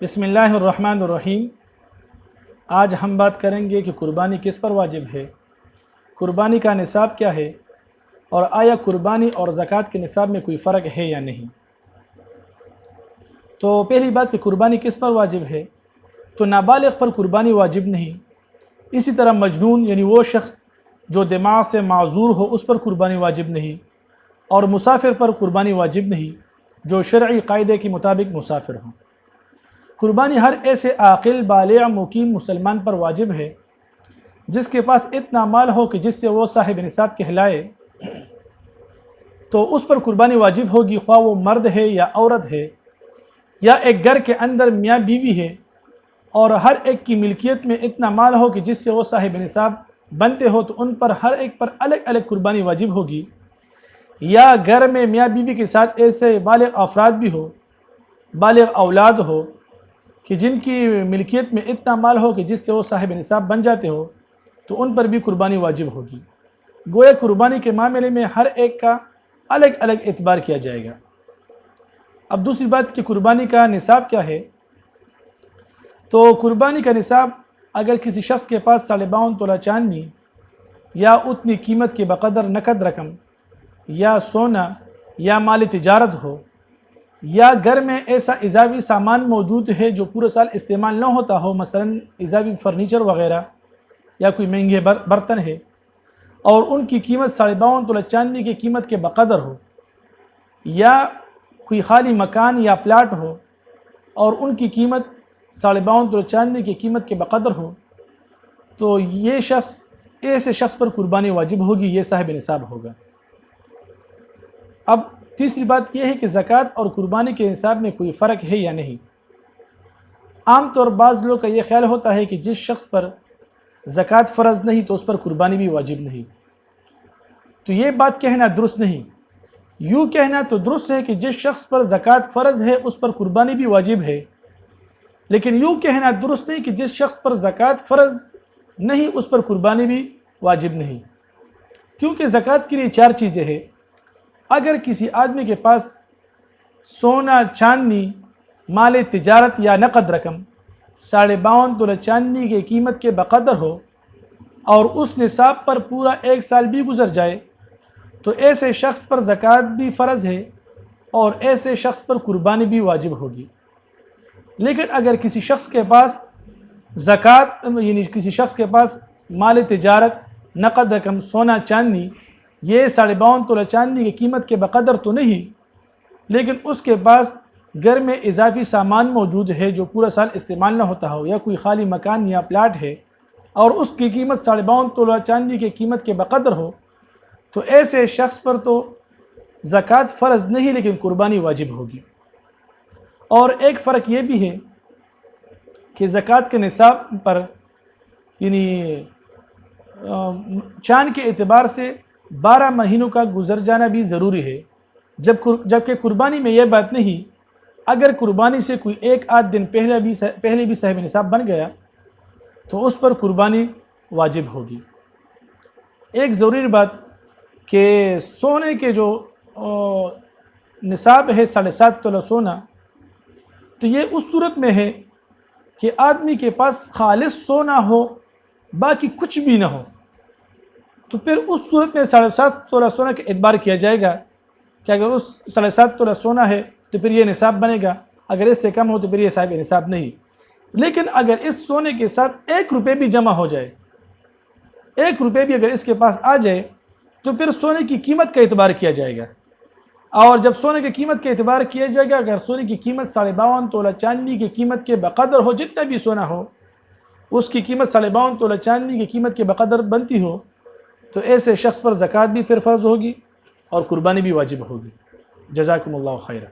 بسم اللہ الرحمن الرحیم۔ آج ہم بات کریں گے کہ قربانی کس پر واجب ہے، قربانی کا نصاب کیا ہے، اور آیا قربانی اور زکوٰۃ کے نصاب میں کوئی فرق ہے یا نہیں۔ تو پہلی بات کہ قربانی کس پر واجب ہے، تو نابالغ پر قربانی واجب نہیں، اسی طرح مجنون یعنی وہ شخص جو دماغ سے معذور ہو اس پر قربانی واجب نہیں، اور مسافر پر قربانی واجب نہیں جو شرعی قاعدے کے مطابق مسافر ہوں۔ قربانی ہر ایسے عاقل بالغ مقیم مسلمان پر واجب ہے جس کے پاس اتنا مال ہو کہ جس سے وہ صاحب نصاب کہلائے، تو اس پر قربانی واجب ہوگی، خواہ وہ مرد ہے یا عورت ہے، یا ایک گھر کے اندر میاں بیوی ہے اور ہر ایک کی ملکیت میں اتنا مال ہو کہ جس سے وہ صاحب نصاب بنتے ہو، تو ان پر ہر ایک پر الگ الگ قربانی واجب ہوگی۔ یا گھر میں میاں بیوی کے ساتھ ایسے بالغ افراد بھی ہو، بالغ اولاد ہو کہ جن کی ملکیت میں اتنا مال ہو کہ جس سے وہ صاحب نصاب بن جاتے ہو، تو ان پر بھی قربانی واجب ہوگی۔ گویا قربانی کے معاملے میں ہر ایک کا الگ الگ اعتبار کیا جائے گا۔ اب دوسری بات کہ قربانی کا نصاب کیا ہے، تو قربانی کا نصاب اگر کسی شخص کے پاس 52.5 تولہ چاندی یا اتنی قیمت کے بقدر نقد رقم یا سونا یا مال تجارت ہو، یا گھر میں ایسا اضافی سامان موجود ہے جو پورے سال استعمال نہ ہوتا ہو، مثلا اضافی فرنیچر وغیرہ یا کوئی مہنگے برتن ہے، اور ان کی قیمت 52.5 تولہ چاندی کی قیمت کے بقدر ہو، یا کوئی خالی مکان یا پلاٹ ہو اور ان کی قیمت 52.5 تولہ چاندی کی قیمت کے بقدر ہو، تو یہ شخص ایسے شخص پر قربانی واجب ہوگی، یہ صاحب نصاب ہوگا۔ اب تیسری بات یہ ہے کہ زکوٰۃ اور قربانی کے نصاب میں کوئی فرق ہے یا نہیں۔ عام طور بعض لوگ کا یہ خیال ہوتا ہے کہ جس شخص پر زکوٰۃ فرض نہیں تو اس پر قربانی بھی واجب نہیں، تو یہ بات کہنا درست نہیں۔ یوں کہنا تو درست ہے کہ جس شخص پر زکوٰۃ فرض ہے اس پر قربانی بھی واجب ہے، لیکن یوں کہنا درست نہیں کہ جس شخص پر زکوٰۃ فرض نہیں اس پر قربانی بھی واجب نہیں، کیونکہ زکوٰۃ کے لیے 4 چیزیں ہیں۔ اگر کسی آدمی کے پاس سونا چاندی مال تجارت یا نقد رقم 52.5 تولہ چاندی کی قیمت کے بقدر ہو اور اس نصاب پر پورا 1 سال بھی گزر جائے، تو ایسے شخص پر زکوٰۃ بھی فرض ہے اور ایسے شخص پر قربانی بھی واجب ہوگی۔ لیکن اگر کسی شخص کے پاس زکوٰۃ یعنی کسی شخص کے پاس مال تجارت نقد رقم سونا چاندی یہ 52.5 تولہ چاندی کی قیمت کے بقدر تو نہیں، لیکن اس کے پاس گھر میں اضافی سامان موجود ہے جو پورا سال استعمال نہ ہوتا ہو، یا کوئی خالی مکان یا پلاٹ ہے اور اس کی قیمت 52.5 تولہ چاندی کی قیمت کے بقدر ہو، تو ایسے شخص پر تو زکوٰۃ فرض نہیں لیکن قربانی واجب ہوگی۔ اور ایک فرق یہ بھی ہے کہ زکوٰۃ کے نصاب پر یعنی چاند کے اعتبار سے 12 مہینوں کا گزر جانا بھی ضروری ہے، جبکہ قربانی میں یہ بات نہیں۔ اگر قربانی سے کوئی 1 دن پہلے بھی صاحب نصاب بن گیا تو اس پر قربانی واجب ہوگی۔ ایک ضروری بات کہ سونے کے جو نصاب ہے 7.5 تولہ سونا، تو یہ اس صورت میں ہے کہ آدمی کے پاس خالص سونا ہو باقی کچھ بھی نہ ہو، تو پھر اس صورت میں 7.5 تولہ سونا کا اعتبار کیا جائے گا کہ اگر اس 7.5 تولہ سونا ہے تو پھر یہ نصاب بنے گا، اگر اس سے کم ہو تو پھر یہ صاحب نصاب نہیں۔ لیکن اگر اس سونے کے ساتھ 1 روپے بھی جمع ہو جائے، 1 روپے بھی اگر اس کے پاس آ جائے، تو پھر سونے کی قیمت کا اعتبار کیا جائے گا، اور جب سونے کی قیمت کا اعتبار کیا جائے گا، اگر سونے کی قیمت 52.5 تولہ چاندی کی قیمت کے بقدر ہو، جتنا بھی سونا ہو اس کی قیمت 52.5 تولہ چاندی کی قیمت کے بقدر بنتی ہو، تو ایسے شخص پر زکوٰۃ بھی پھر فرض ہوگی اور قربانی بھی واجب ہوگی۔ جزاکم اللہ خیرہ۔